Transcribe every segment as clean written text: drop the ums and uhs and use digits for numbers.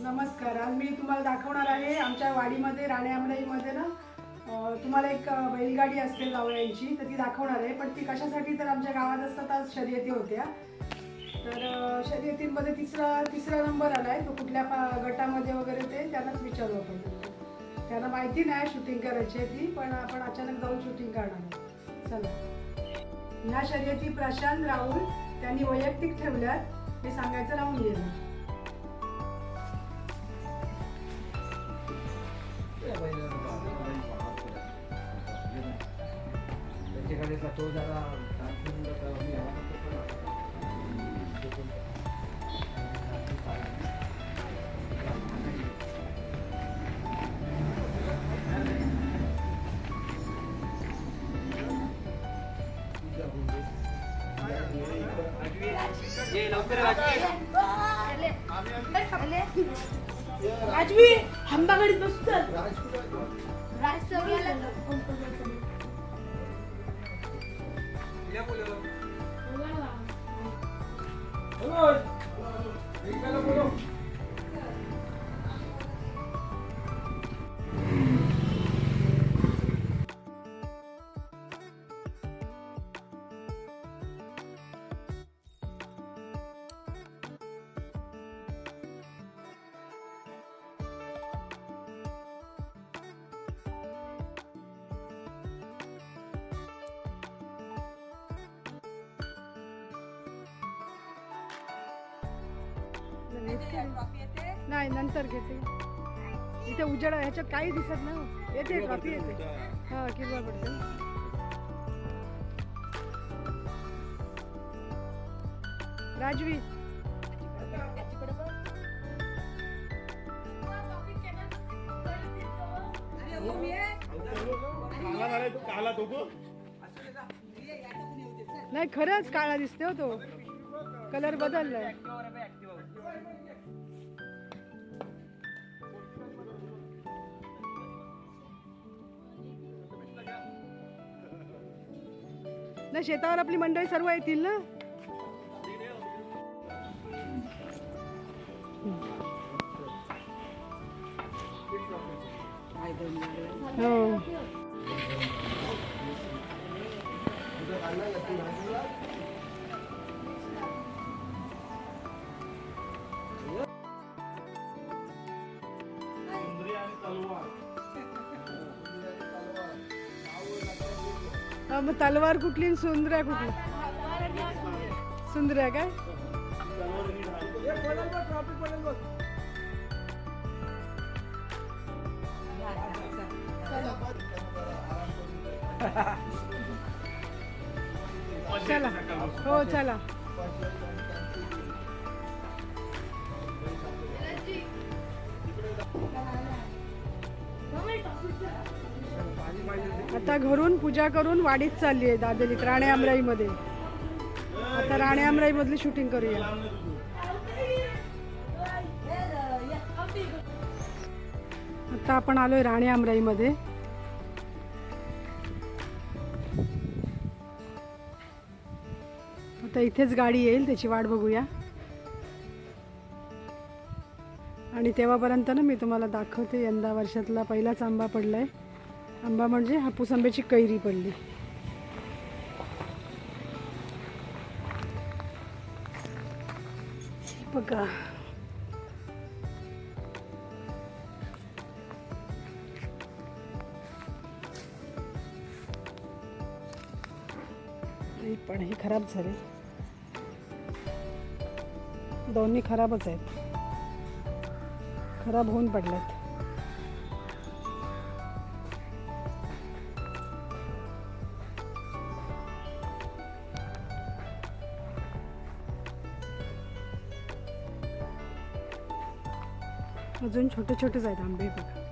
नमस्कार. आज मी तुम्हाला दाखवणार आहे आमच्या वाडीमध्ये राणे आमराईमध्ये ना तुम्हाला एक बैलगाडी असते गावयांची, तर ती दाखवणार आहे. पण ती कशासाठी, तर आमच्या गावात असतात आज शर्यती होत्या. तर शर्यतींमध्ये तिसरा नंबर आलाय. तो कुठल्या गटामध्ये वगैरे ते त्यांनाच विचारू आपण. त्यांना माहिती नाही शूटिंग करायची आहे ती, पण आपण अचानक जाऊन शूटिंग करणार. चला. ह्या शर्यती प्रशांत राहुल त्यांनी वैयक्तिक ठेवल्यात, हे सांगायचं राहून गेलं. तो जरा राजवी हंबा गाडीत बसतो. नाही, नंतर घेते. इथे उजेडा ह्याच्यात काही दिसत नाही. येते ट्रॉफी येते. हा, किरवा पडते. राजवी नाही, खरंच काळा दिसते हो. तो कलर बदललाय. ना शेतावर आपली मंडळी सर्व येतील ना. हो, मग तलवार कुठली, सुंदऱ्या कुठली? सुंदऱ्या काय? चला. हो, चला. आता घरून पूजा करून वाडीत चालली आहे दादलीत राणे आमराई मध्ये. आता राणे आमराई मधली शूटिंग करूया. आता आपण आलोय राणे आमराई मध्ये. आता इथेच गाडी येईल, त्याची वाट बघूया. आणि तेव्हापर्यंत ना मी तुम्हाला दाखवते. यंदा वर्षातला पहिलाच आंबा पडलाय. आंबा म्हणजे हापूस आंब्याची कैरी पडली. बघा, पण हे खराब झाले. दोन्ही खराबच आहेत, खराब होऊन पडलेत. अजून छोटे छोटेच आहेत आंबे बघा.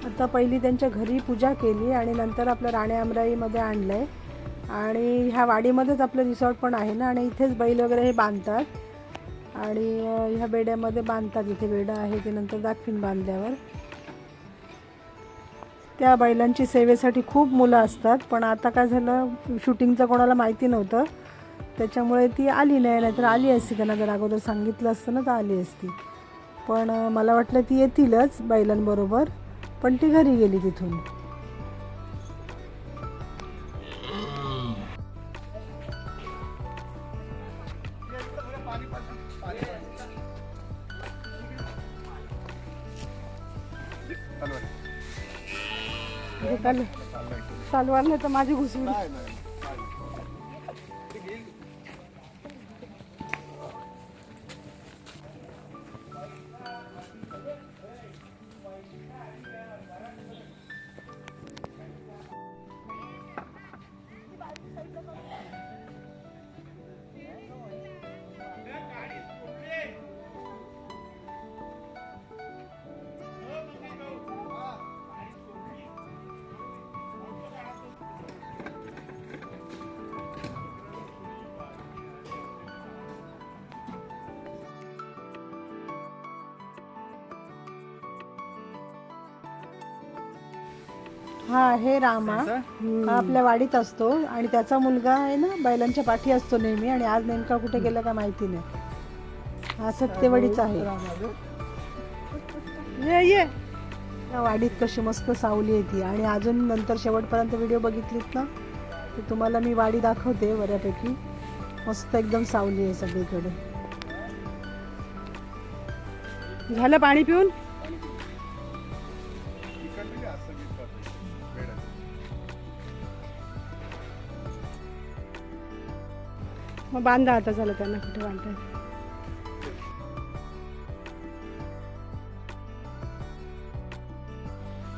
आता पहिली त्यांच्या घरी पूजा केली आणि नंतर आपलं राणे आमराईमध्ये आणलं आहे. आणि ह्या वाडीमध्येच आपलं रिसॉर्ट पण आहे ना, आणि इथेच बैल वगैरे हे बांधतात आणि ह्या बेड्यामध्ये बांधतात. इथे बेडं आहे ते नंतर दाखवीन बांधल्यावर. त्या बैलांची सेवेसाठी खूप मुलं असतात, पण आता काय झालं शूटिंगचं कोणाला माहिती नव्हतं त्याच्यामुळे ती आली नाही तर आली असती. त्यांना जर अगोदर सांगितलं असतं ना तर आली असती. पण मला वाटलं ती येतीलच बैलांबरोबर, पण ती घरी गेली तिथून. चालवार नाही तर माझी घुसली. हा हे रामा हा आपल्या वाडीत असतो आणि त्याचा मुलगा आहे ना बैलांच्या पाठी असतो नेहमी, आणि आज नेमका कुठे गेला का माहिती नाही. हा सत्यवाडीचा आहे. ये ये या वाडीत कशी मस्त सावली येते. आणि अजून नंतर शेवटपर्यंत व्हिडिओ बघितलीत ना तर तुम्हाला मी वाडी दाखवते. बऱ्यापैकी मस्त एकदम सावली आहे सगळीकडे. झालं पाणी पिऊन? मग बांधा आता. झालं त्यांना कुठे बांधताय.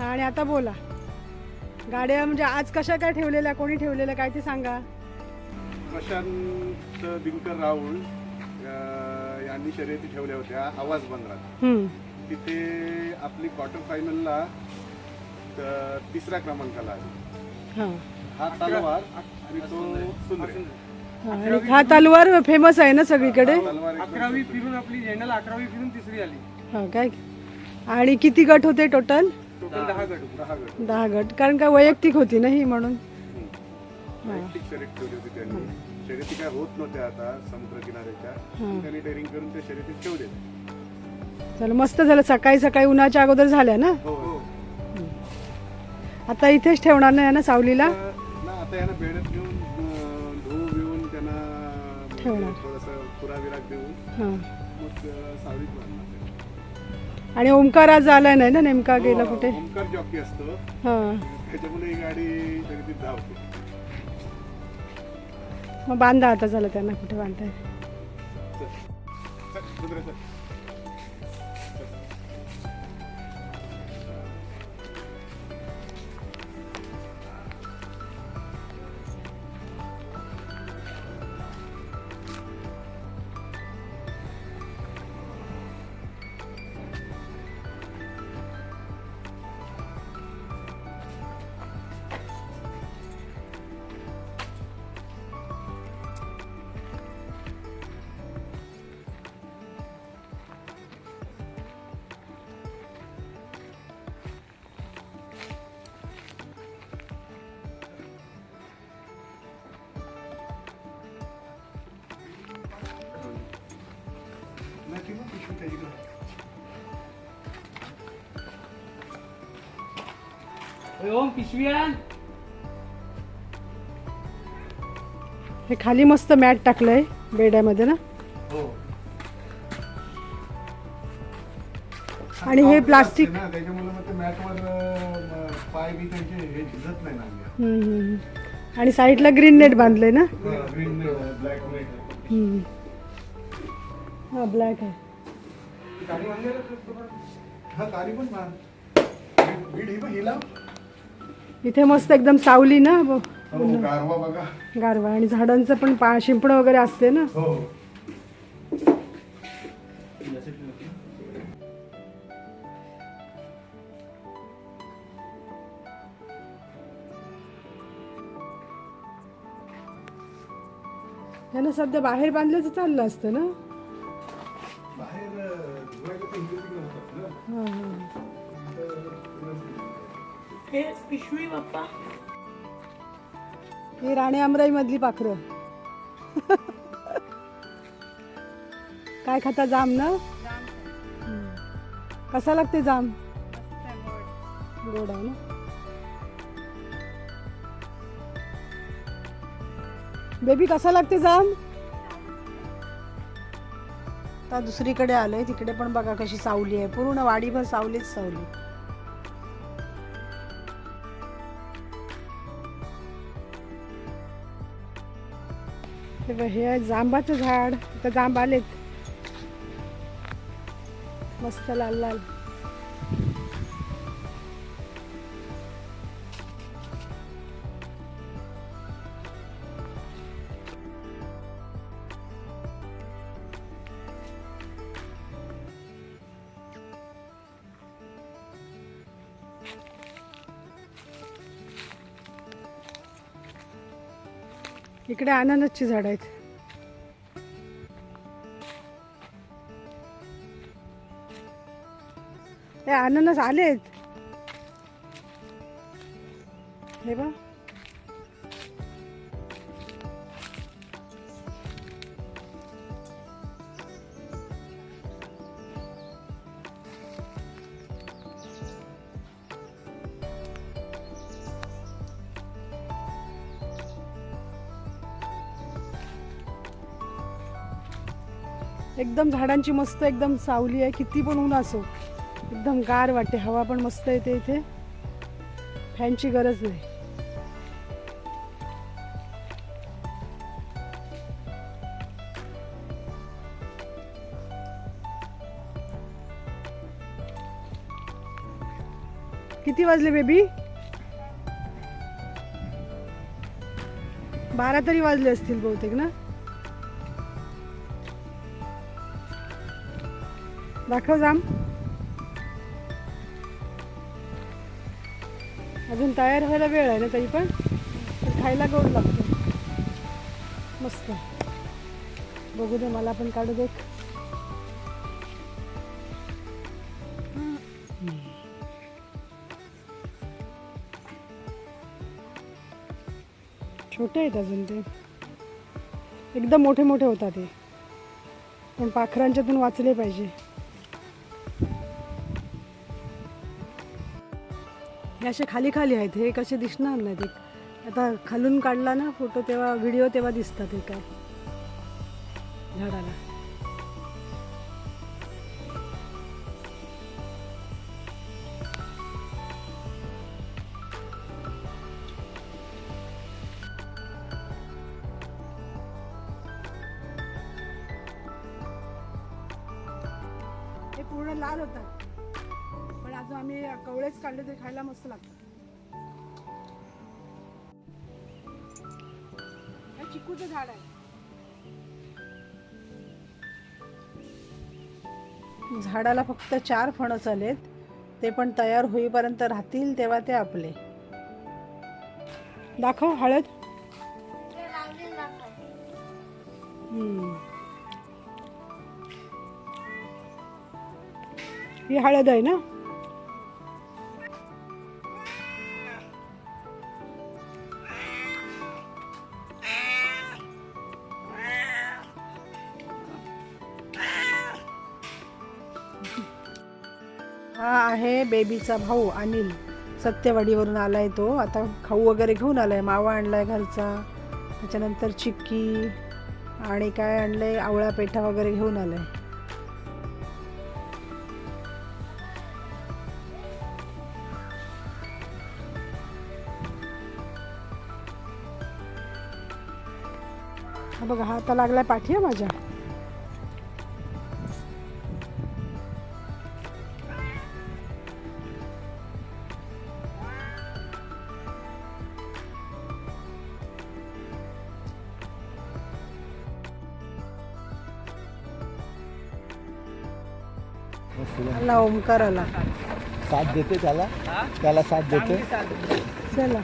आणि आता बोला गाड्या म्हणजे आज कशा काय ठेवलेल्या, कोणी ठेवलेल्या काय ते सांगा. प्रशांत दिनकर राहुल यांनी शर्यती ठेवल्या होत्या आवाज बंदरात. तिथे आपली क्वार्टर फायनलला तिसऱ्या क्रमांकाला आली. हा तलवार आणि तो सुंदरे. आणि हा तलवार फेमस आहे ना सगळीकडे. 11वी फिरून आपली जनरल 11वी फिरून तिसरी आली. हा काय. आणि किती गट होते टोटल? टोटल 10 गट. 10 गट. कारण का वैयक्तिक होती ना ही म्हणून. वैयक्तिक शर्यत ठेवली होती त्यांनी. शर्यती काय होत नव्हत्या आता समुद्र किनाऱ्याच्या. त्यांनी डेअरिंग करून त्या शर्यतीत ठेवले. चल मस्त झालं. सकाळी सकाळी उन्हाच्या अगोदर झाल्या ना. आता इथेच ठेवणार नाही ना सावलीला. आता यांना बेड्यात घेऊन धुवून त्यांना ठेवणार. थोडंसं पुराविराग देऊन मग सावलीत बांधणार. आणि ओमकार आज आलाय नाही ना नेमका, गेला कुठे. ओमकार जॉकी असतो त्याच्यामुळे ही गाडी शर्यतीत धावते. मग बांधा आता. झालं त्यांना कुठे बांधताय. ओम पिशवी आण. हे खाली मस्त मॅट टाकलंय बेड्यामध्ये ना. आणि हे प्लास्टिक त्याच्यामुळे मग ते मॅटवर पाय बी त्यांचे हे झिजत नाही ना. आणि साईडला ग्रीन नेट बांधलंय ना. Green black net. हा ब्लॅक आहे. हा गाडी पण हिला इथे मस्त एकदम सावली ना. गारवा बघा. गारवा. आणि झाडांचं पण शिंपण वगैरे असते ना. ह्यानं सध्या बाहेर बांधलं तर चाललं असतं ना. हां हां. हे पिशवी बाप्पा. ही राणे आमराई मधली पाखरं. काय खाता जाम ना. कसा लागते जाम. गोड आहे ना. बेबी कसा लागते जाम. आता दुसरीकडे आलोय तिकडे पण बघा कशी सावली आहे. पूर्ण वाडीभर सावलीच सावली. हे आहे जांबाचं झाड. तर जांब आलेत मस्त लाल लाल. इकडे अननसची झाड आहेत. हे अननस आलेत. हे बघ एकदम झाडांची मस्त एकदम सावली आहे. किती पण ऊन असो एकदम गार वाटते. हवा पण मस्त येते. इथे फॅनची गरज नाही. किती वाजले बेबी. 12 तरी वाजले असतील बहुतेक ना. दाखव जाम. अजून तयार व्हायला वेळ आहे ना तरी पण खायला गोड लागतो मस्त. बघू दे मला पण काढू दे. छोटे आहेत अजून ते. एकदम मोठे मोठे होतात ते पण पाखरांच्यातून वाचले पाहिजे. हे असे खाली खाली आहेत. हे कसे दिसणार नाहीत. आता खालून काढला ना फोटो तेव्हा व्हिडिओ तेव्हा दिसतात. हे काय झाडाला. हे पूर्ण लाल होतात पण अजून आम्ही कवळेच काढले तरी खायला मस्त लागतात. हे चिकूचं झाड आहे. झाडाला फक्त 4 फणस आलेत. ते पण तयार होईपर्यंत राहतील तेव्हा ते आपले. दाखव हळद. ही हळद आहे ना. हा आहे बेबीचा भाऊ अनिल. सत्यवाडीवरून आलाय तो. आता खाऊ वगैरे घेऊन आलाय. मावा आणलाय घरचा. त्याच्यानंतर चिक्की आणि काय आणलंय आवळा पेठा वगैरे घेऊन आलाय. बघा हा आता लागलाय पाठी आहे माझ्या. आला ओमकार आला. साथ देते त्याला साथ देते. चला